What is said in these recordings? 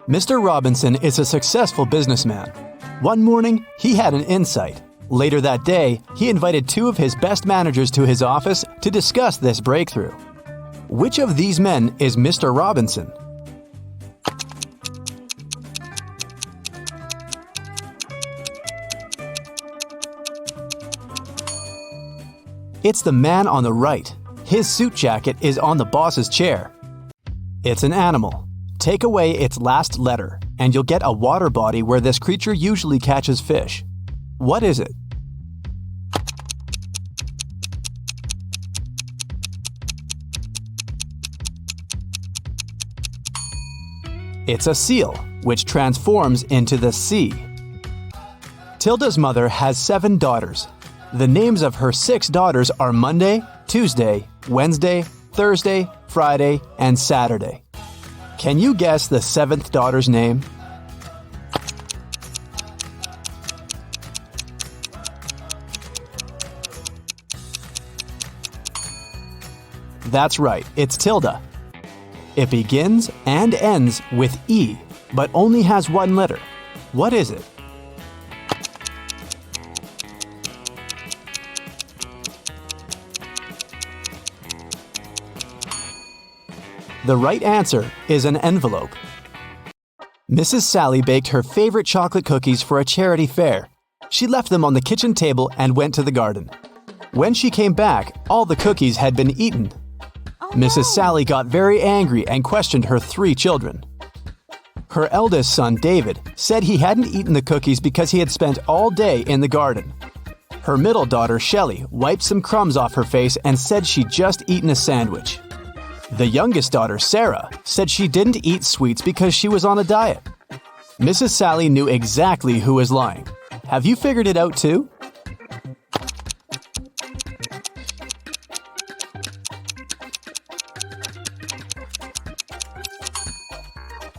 Mr. Robinson is a successful businessman. One morning, he had an insight. Later that day, he invited two of his best managers to his office to discuss this breakthrough. Which of these men is Mr. Robinson? It's the man on the right. His suit jacket is on the boss's chair. It's an animal. Take away its last letter, and you'll get a water body where this creature usually catches fish. What is it? It's a seal, which transforms into the sea. Tilda's mother has 7 daughters. The names of her 6 daughters are Monday, Tuesday, Wednesday, Thursday, Friday, and Saturday. Can you guess the 7th daughter's name? That's right, it's Tilda. It begins and ends with E, but only has 1 letter. What is it? The right answer is an envelope. Mrs. Sally baked her favorite chocolate cookies for a charity fair. She left them on the kitchen table and went to the garden. When she came back, all the cookies had been eaten. Mrs. Sally got very angry and questioned her 3 children. Her eldest son, David, said he hadn't eaten the cookies because he had spent all day in the garden. Her middle daughter, Shelley, wiped some crumbs off her face and said she'd just eaten a sandwich. The youngest daughter, Sarah, said she didn't eat sweets because she was on a diet. Mrs. Sally knew exactly who was lying. Have you figured it out too?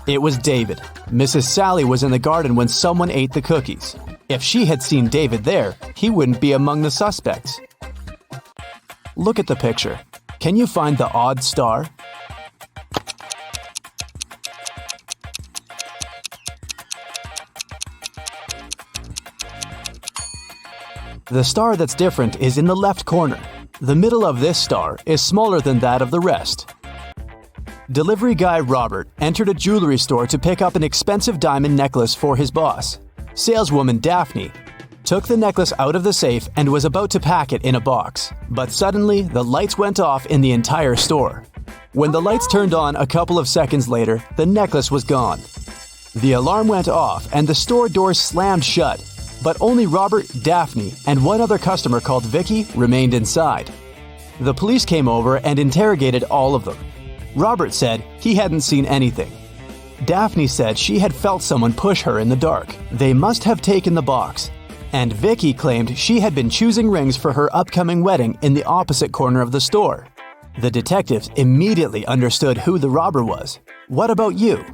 It was David. Mrs. Sally was in the garden when someone ate the cookies. If she had seen David there, he wouldn't be among the suspects. Look at the picture. Can you find the odd star? The star that's different is in the left corner. The middle of this star is smaller than that of the rest. Delivery guy Robert entered a jewelry store to pick up an expensive diamond necklace for his boss. Saleswoman Daphne took the necklace out of the safe and was about to pack it in a box. But suddenly, the lights went off in the entire store. When the lights turned on a couple of seconds later, the necklace was gone. The alarm went off and the store doors slammed shut, but only Robert, Daphne, and one other customer called Vicky remained inside. The police came over and interrogated all of them. Robert said he hadn't seen anything. Daphne said she had felt someone push her in the dark. They must have taken the box. And Vicky claimed she had been choosing rings for her upcoming wedding in the opposite corner of the store. The detectives immediately understood who the robber was. What about you?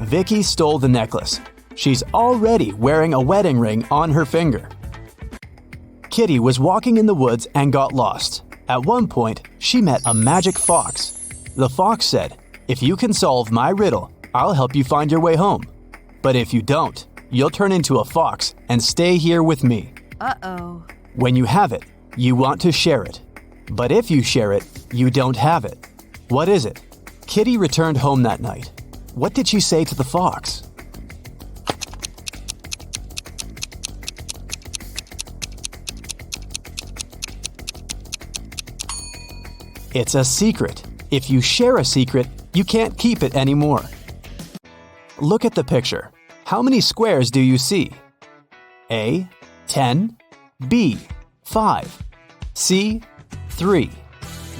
Vicky stole the necklace. She's already wearing a wedding ring on her finger. Kitty was walking in the woods and got lost. At one point, she met a magic fox. The fox said, "If you can solve my riddle, I'll help you find your way home. But if you don't, you'll turn into a fox and stay here with me." Uh-oh. When you have it, you want to share it. But if you share it, you don't have it. What is it? Kitty returned home that night. What did she say to the fox? It's a secret. If you share a secret, you can't keep it anymore. Look at the picture. How many squares do you see? A, 10, B, 5, C, 3,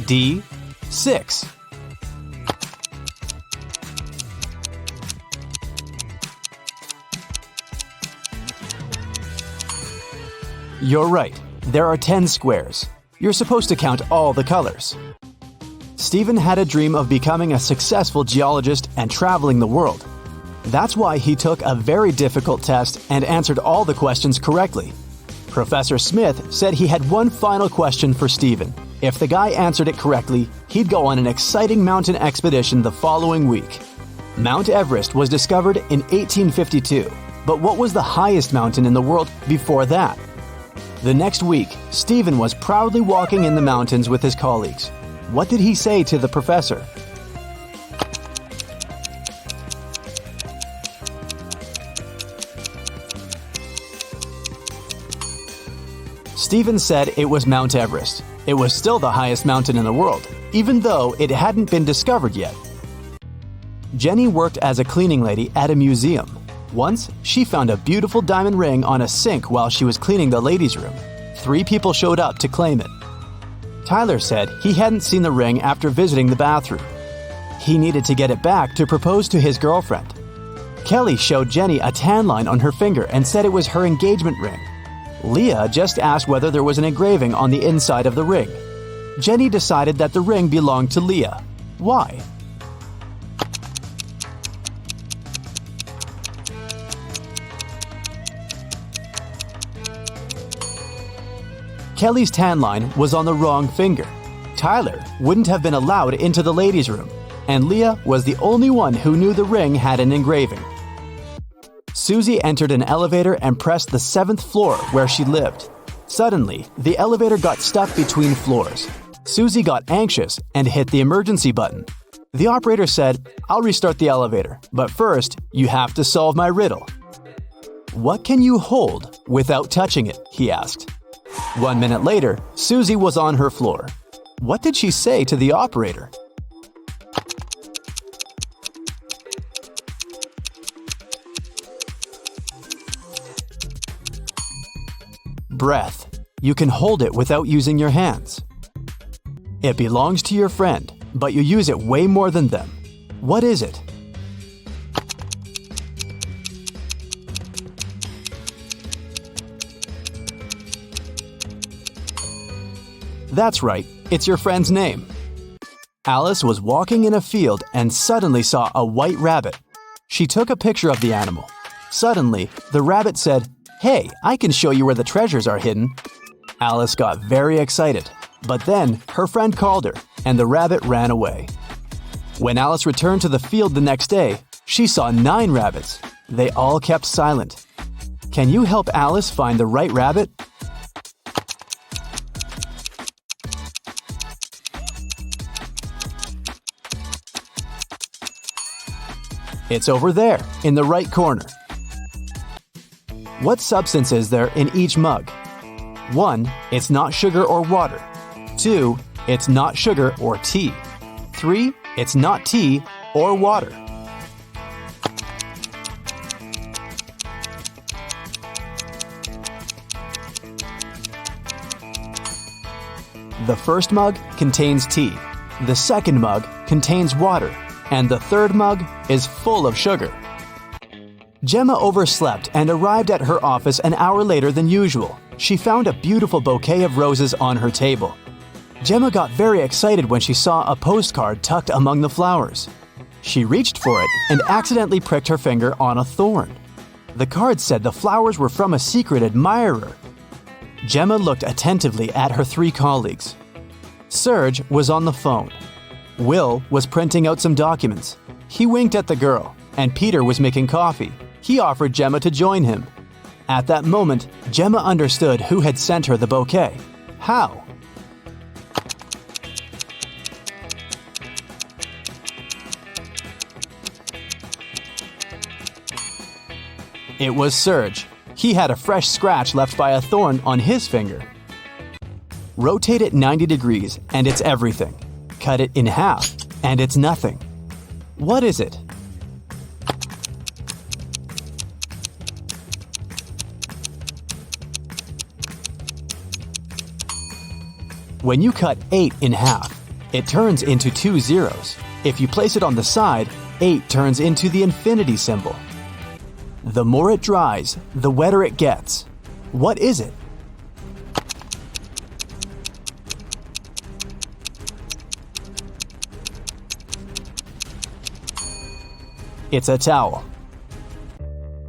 D, 6. You're right. There are 10 squares. You're supposed to count all the colors. Stephen had a dream of becoming a successful geologist and traveling the world. That's why he took a very difficult test and answered all the questions correctly. Professor Smith said he had one final question for Stephen. If the guy answered it correctly, he'd go on an exciting mountain expedition the following week. Mount Everest was discovered in 1852, but what was the highest mountain in the world before that? The next week, Stephen was proudly walking in the mountains with his colleagues. What did he say to the professor? Stephen said it was Mount Everest. It was still the highest mountain in the world, even though it hadn't been discovered yet. Jenny worked as a cleaning lady at a museum. Once, she found a beautiful diamond ring on a sink while she was cleaning the ladies' room. 3 people showed up to claim it. Tyler said he hadn't seen the ring after visiting the bathroom. He needed to get it back to propose to his girlfriend. Kelly showed Jenny a tan line on her finger and said it was her engagement ring. Leah just asked whether there was an engraving on the inside of the ring. Jenny decided that the ring belonged to Leah. Why? Kelly's tan line was on the wrong finger. Tyler wouldn't have been allowed into the ladies' room, and Leah was the only one who knew the ring had an engraving. Susie entered an elevator and pressed the 7th floor where she lived. Suddenly, the elevator got stuck between floors. Susie got anxious and hit the emergency button. The operator said, "I'll restart the elevator, but first, you have to solve my riddle." "What can you hold without touching it?" he asked. 1 minute later, Susie was on her floor. What did she say to the operator? Breath. You can hold it without using your hands. It belongs to your friend, but you use it way more than them. What is it? That's right, it's your friend's name. Alice was walking in a field and suddenly saw a white rabbit. She took a picture of the animal. Suddenly, the rabbit said, "Hey, I can show you where the treasures are hidden." Alice got very excited, but then her friend called her, and the rabbit ran away. When Alice returned to the field the next day, she saw 9 rabbits. They all kept silent. Can you help Alice find the right rabbit? It's over there, in the right corner. What substance is there in each mug? 1. It's not sugar or water. 2. It's not sugar or tea. 3. It's not tea or water. The first mug contains tea. The second mug contains water. And the third mug is full of sugar. Gemma overslept and arrived at her office an hour later than usual. She found a beautiful bouquet of roses on her table. Gemma got very excited when she saw a postcard tucked among the flowers. She reached for it and accidentally pricked her finger on a thorn. The card said the flowers were from a secret admirer. Gemma looked attentively at her 3 colleagues. Serge was on the phone. Will was printing out some documents. He winked at the girl, and Peter was making coffee. He offered Gemma to join him. At that moment, Gemma understood who had sent her the bouquet. How? It was Serge. He had a fresh scratch left by a thorn on his finger. Rotate it 90 degrees, and it's everything. Cut it in half, and it's nothing. What is it? When you cut 8 in half, it turns into 2 zeros. If you place it on the side, 8 turns into the infinity symbol. The more it dries, the wetter it gets. What is it? It's a towel.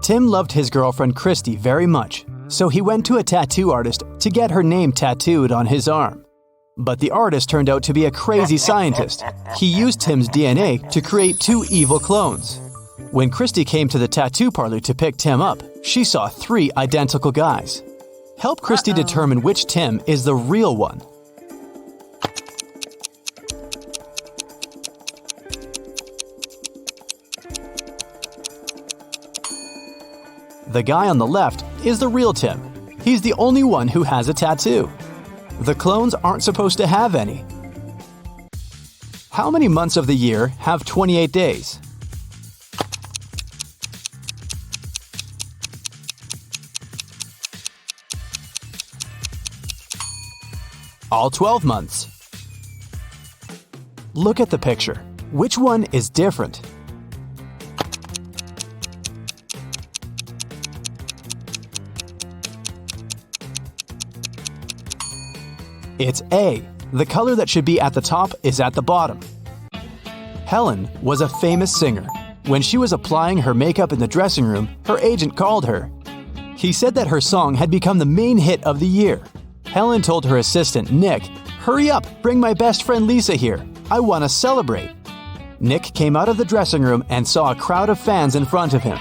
Tim loved his girlfriend Christy very much, so he went to a tattoo artist to get her name tattooed on his arm. But the artist turned out to be a crazy scientist. He used Tim's DNA to create 2 evil clones. When Christy came to the tattoo parlor to pick Tim up, she saw 3 identical guys. Help Christy determine which Tim is the real one. The guy on the left is the real Tim. He's the only one who has a tattoo. The clones aren't supposed to have any. How many months of the year have 28 days? All 12 months. Look at the picture. Which one is different? It's A. The color that should be at the top is at the bottom. Helen was a famous singer. When she was applying her makeup in the dressing room, her agent called her. He said that her song had become the main hit of the year. Helen told her assistant, Nick, "Hurry up, bring my best friend Lisa here. I want to celebrate." Nick came out of the dressing room and saw a crowd of fans in front of him.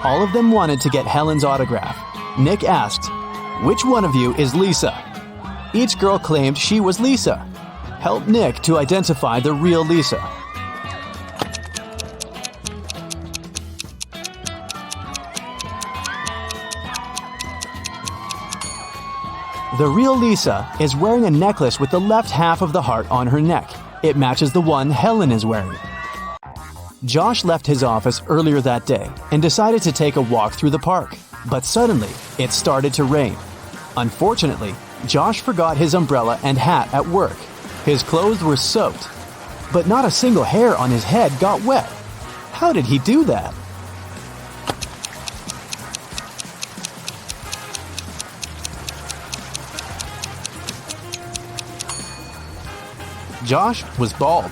All of them wanted to get Helen's autograph. Nick asked, "Which one of you is Lisa?" Each girl claimed she was Lisa. Help Nick to identify the real Lisa. The real Lisa is wearing a necklace with the left half of the heart on her neck. It matches the one Helen is wearing. Josh left his office earlier that day and decided to take a walk through the park. But suddenly, it started to rain. Unfortunately, Josh forgot his umbrella and hat at work. His clothes were soaked, but not a single hair on his head got wet. How did he do that? Josh was bald.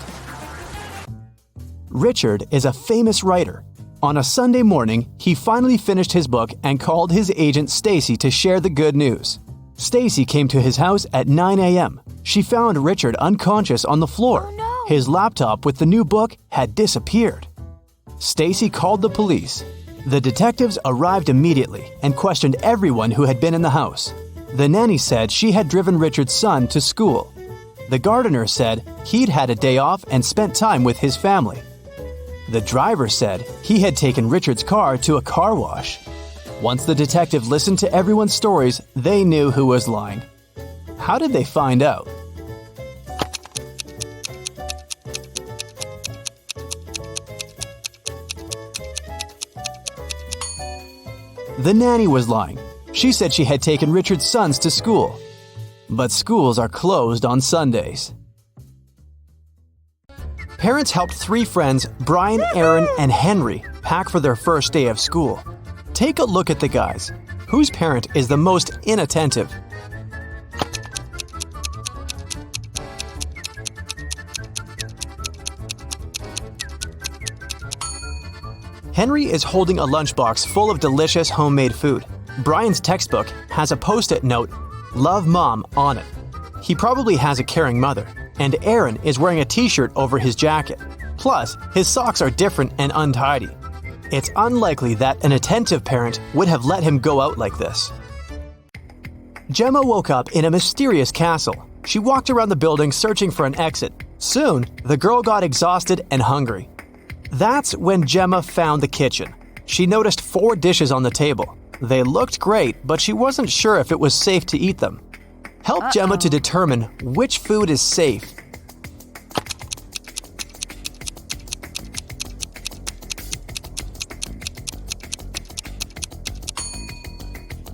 Richard is a famous writer. On a Sunday morning, he finally finished his book and called his agent Stacy to share the good news. Stacy came to his house at 9 a.m. She found Richard unconscious on the floor. Oh, no. His laptop with the new book had disappeared. Stacy called the police. The detectives arrived immediately and questioned everyone who had been in the house. The nanny said she had driven Richard's son to school. The gardener said he'd had a day off and spent time with his family. The driver said he had taken Richard's car to a car wash. Once the detective listened to everyone's stories, they knew who was lying. How did they find out? The nanny was lying. She said she had taken Richard's sons to school. But schools are closed on Sundays. Parents helped 3 friends, Brian, Aaron, and Henry, pack for their first day of school. Take a look at the guys. Whose parent is the most inattentive? Henry is holding a lunchbox full of delicious homemade food. Brian's textbook has a post-it note, "Love Mom," on it. He probably has a caring mother. And Aaron is wearing a t-shirt over his jacket. Plus, his socks are different and untidy. It's unlikely that an attentive parent would have let him go out like this. Gemma woke up in a mysterious castle. She walked around the building searching for an exit. Soon, the girl got exhausted and hungry. That's when Gemma found the kitchen. She noticed 4 dishes on the table. They looked great, but she wasn't sure if it was safe to eat them. Help Gemma to determine which food is safe.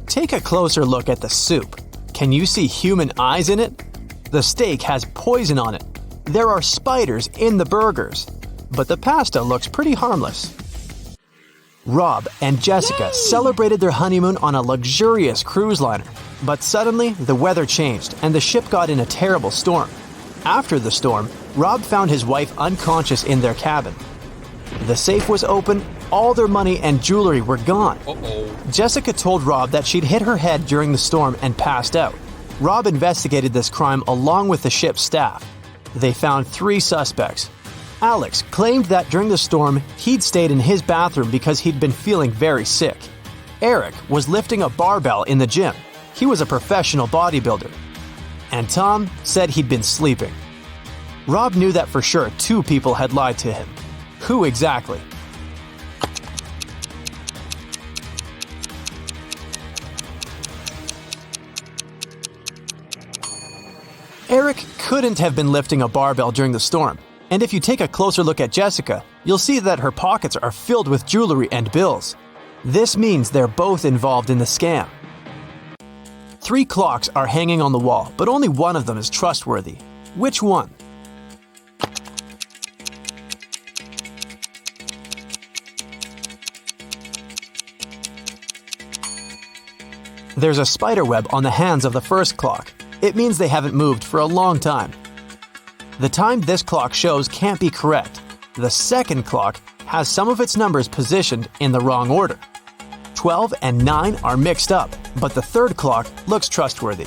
Take a closer look at the soup. Can you see human eyes in it? The steak has poison on it. There are spiders in the burgers. But the pasta looks pretty harmless. Rob and Jessica celebrated their honeymoon on a luxurious cruise liner. But suddenly, the weather changed and the ship got in a terrible storm. After the storm, Rob found his wife unconscious in their cabin. The safe was open, all their money and jewelry were gone. Jessica told Rob that she'd hit her head during the storm and passed out. Rob investigated this crime along with the ship's staff. They found 3 suspects. Alex claimed that during the storm, he'd stayed in his bathroom because he'd been feeling very sick. Eric was lifting a barbell in the gym. He was a professional bodybuilder. And Tom said he'd been sleeping. Rob knew that for sure 2 people had lied to him. Who exactly? Eric couldn't have been lifting a barbell during the storm. And if you take a closer look at Jessica, you'll see that her pockets are filled with jewelry and bills. This means they're both involved in the scam. 3 clocks are hanging on the wall, but only one of them is trustworthy. Which one? There's a spider web on the hands of the first clock. It means they haven't moved for a long time. The time this clock shows can't be correct. The second clock has some of its numbers positioned in the wrong order. 12 and 9 are mixed up, but the third clock looks trustworthy.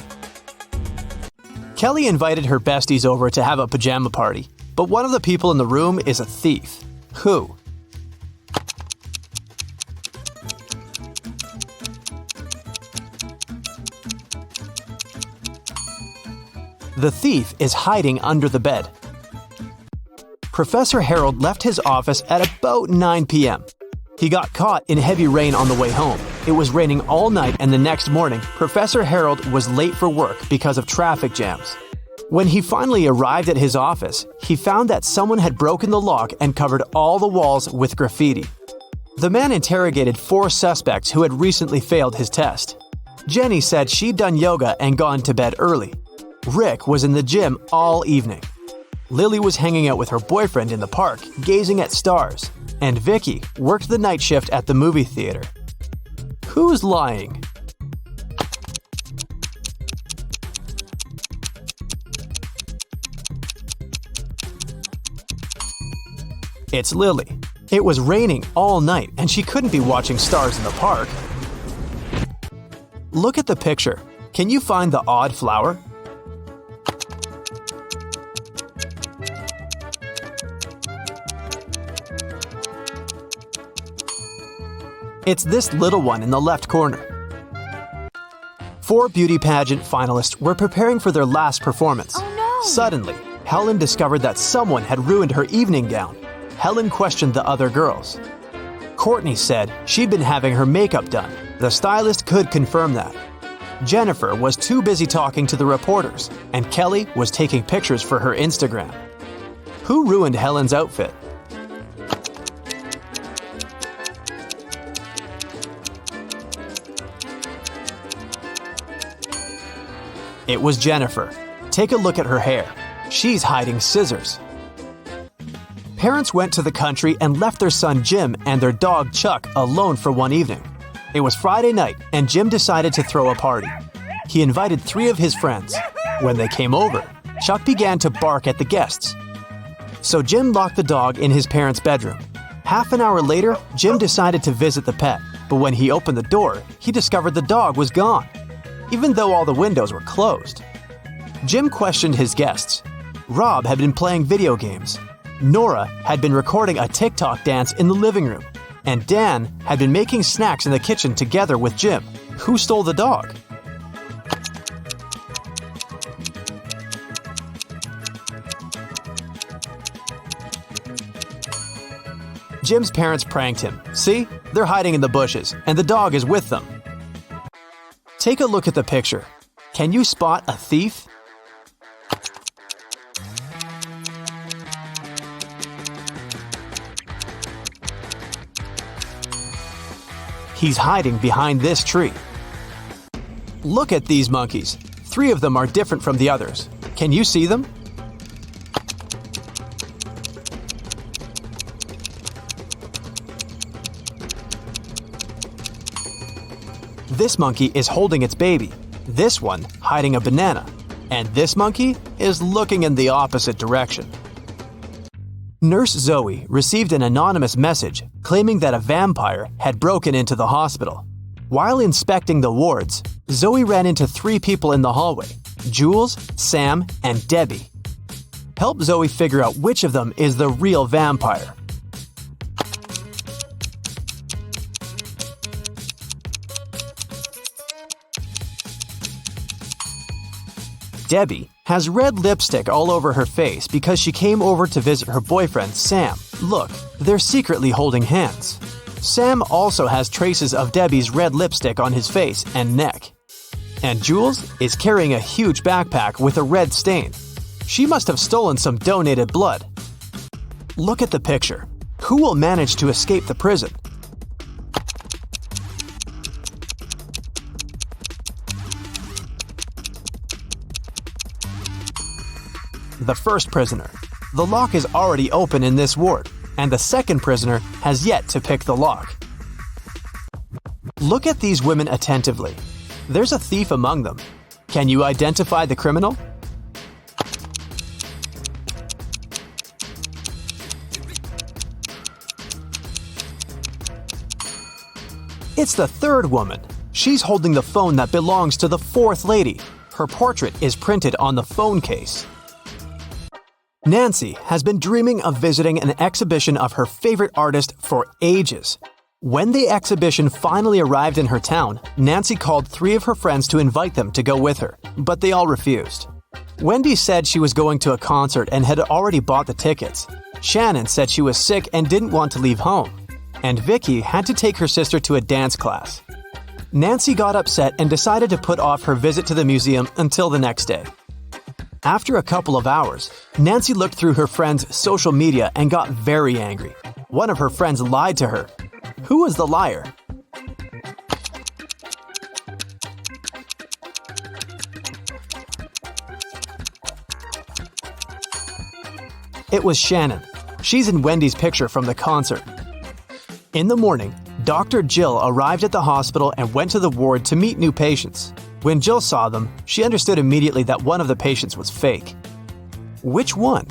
Kelly invited her besties over to have a pajama party, but one of the people in the room is a thief. Who? The thief is hiding under the bed. Professor Harold left his office at about 9 p.m. He got caught in heavy rain on the way home. It was raining all night, and the next morning, Professor Harold was late for work because of traffic jams. When he finally arrived at his office, he found that someone had broken the lock and covered all the walls with graffiti. The man interrogated 4 suspects who had recently failed his test. Jenny said she'd done yoga and gone to bed early. Rick was in the gym all evening. Lily was hanging out with her boyfriend in the park, gazing at stars. And Vicky worked the night shift at the movie theater. Who's lying? It's Lily. It was raining all night and she couldn't be watching stars in the park. Look at the picture. Can you find the odd flower? It's this little one in the left corner. 4 beauty pageant finalists were preparing for their last performance. Oh no! Suddenly, Helen discovered that someone had ruined her evening gown. Helen questioned the other girls. Courtney said she'd been having her makeup done. The stylist could confirm that. Jennifer was too busy talking to the reporters, and Kelly was taking pictures for her Instagram. Who ruined Helen's outfit? It was Jennifer. Take a look at her hair. She's hiding scissors. Parents went to the country and left their son Jim and their dog Chuck alone for one evening. It was Friday night and Jim decided to throw a party. He invited 3 of his friends. When they came over, Chuck began to bark at the guests. So Jim locked the dog in his parents' bedroom. Half an hour later, Jim decided to visit the pet, but when he opened the door, he discovered the dog was gone, even though all the windows were closed. Jim questioned his guests. Rob had been playing video games. Nora had been recording a TikTok dance in the living room. And Dan had been making snacks in the kitchen together with Jim. Who stole the dog? Jim's parents pranked him. See? They're hiding in the bushes, and the dog is with them. Take a look at the picture. Can you spot a thief? He's hiding behind this tree. Look at these monkeys. 3 of them are different from the others. Can you see them? This monkey is holding its baby. This one hiding a banana. And this monkey is looking in the opposite direction. Nurse Zoe received an anonymous message claiming that a vampire had broken into the hospital. While inspecting the wards, Zoe ran into 3 people in the hallway: Jules, Sam, and Debbie. Help Zoe figure out which of them is the real vampire. Debbie has red lipstick all over her face because she came over to visit her boyfriend, Sam. Look, they're secretly holding hands. Sam also has traces of Debbie's red lipstick on his face and neck. And Jules is carrying a huge backpack with a red stain. She must have stolen some donated blood. Look at the picture. Who will manage to escape the prison? The first prisoner. The lock is already open in this ward, and the second prisoner has yet to pick the lock. Look at these women attentively. There's a thief among them. Can you identify the criminal? It's the third woman. She's holding the phone that belongs to the fourth lady. Her portrait is printed on the phone case. Nancy has been dreaming of visiting an exhibition of her favorite artist for ages. When the exhibition finally arrived in her town, Nancy called 3 of her friends to invite them to go with her, but they all refused. Wendy said she was going to a concert and had already bought the tickets. Shannon said she was sick and didn't want to leave home. And Vicky had to take her sister to a dance class. Nancy got upset and decided to put off her visit to the museum until the next day. After a couple of hours, Nancy looked through her friend's social media and got very angry. One of her friends lied to her. Who was the liar? It was Shannon. She's in Wendy's picture from the concert. In the morning, Dr. Jill arrived at the hospital and went to the ward to meet new patients. When Jill saw them, she understood immediately that one of the patients was fake. Which one?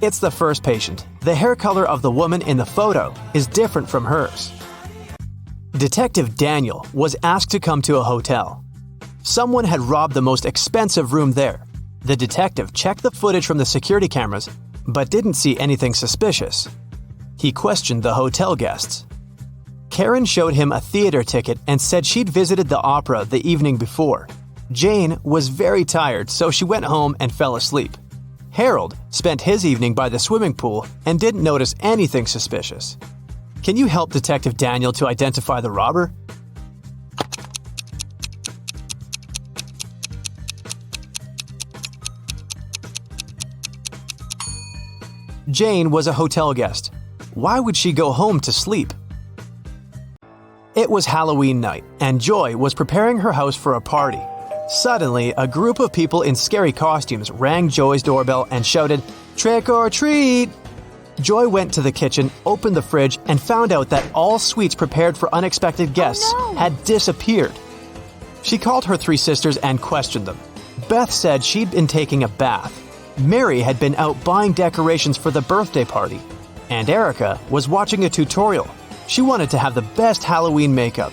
It's the first patient. The hair color of the woman in the photo is different from hers. Detective Daniel was asked to come to a hotel. Someone had robbed the most expensive room there. The detective checked the footage from the security cameras, but didn't see anything suspicious. He questioned the hotel guests. Karen showed him a theater ticket and said she'd visited the opera the evening before. Jane was very tired, so she went home and fell asleep. Harold spent his evening by the swimming pool and didn't notice anything suspicious. Can you help Detective Daniel to identify the robber? Jane was a hotel guest. Why would she go home to sleep? It was Halloween night, and Joy was preparing her house for a party. Suddenly, a group of people in scary costumes rang Joy's doorbell and shouted, "Trick or treat!" Joy went to the kitchen, opened the fridge, and found out that all sweets prepared for unexpected guests had disappeared. She called her 3 sisters and questioned them. Beth said she'd been taking a bath. Mary had been out buying decorations for the birthday party. And Erica was watching a tutorial. She wanted to have the best Halloween makeup.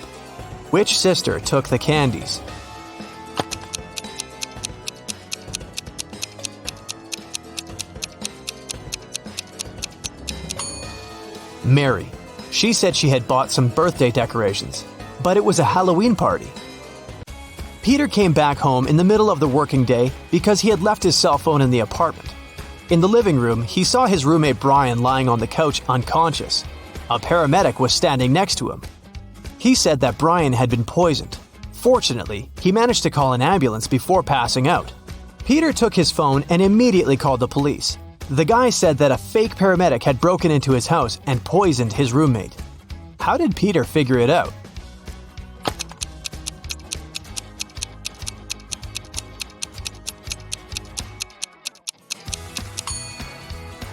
Which sister took the candies? Mary. She said she had bought some birthday decorations, but it was a Halloween party. Peter came back home in the middle of the working day because he had left his cell phone in the apartment. In the living room, he saw his roommate Brian lying on the couch unconscious. A paramedic was standing next to him. He said that Brian had been poisoned. Fortunately, he managed to call an ambulance before passing out. Peter took his phone and immediately called the police. The guy said that a fake paramedic had broken into his house and poisoned his roommate. How did Peter figure it out?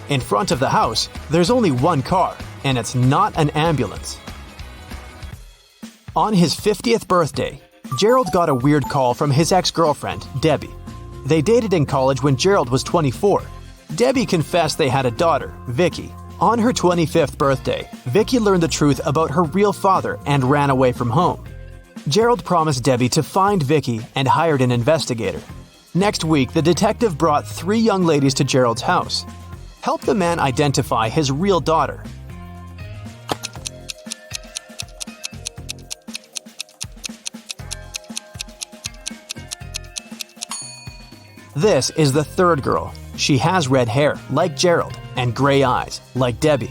In front of the house, there's only one car, and it's not an ambulance. On his 50th birthday, Gerald got a weird call from his ex-girlfriend, Debbie. They dated in college when Gerald was 24. Debbie confessed they had a daughter, Vicky. On her 25th birthday, Vicky learned the truth about her real father and ran away from home. Gerald promised Debbie to find Vicky and hired an investigator. Next week, the detective brought 3 young ladies to Gerald's house. Help the man identify his real daughter. This is the third girl. She has red hair, like Gerald, and gray eyes, like Debbie.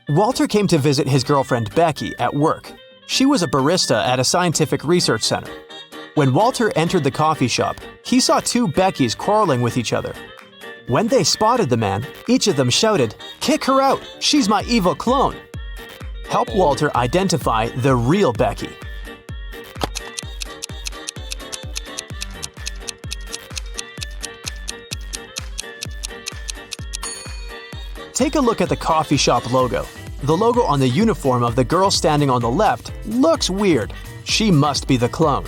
Walter came to visit his girlfriend Becky at work. She was a barista at a scientific research center. When Walter entered the coffee shop, he saw 2 Beckys quarreling with each other. When they spotted the man, each of them shouted, "Kick her out! She's my evil clone!" Help Walter identify the real Becky. Take a look at the coffee shop logo. The logo on the uniform of the girl standing on the left looks weird. She must be the clone.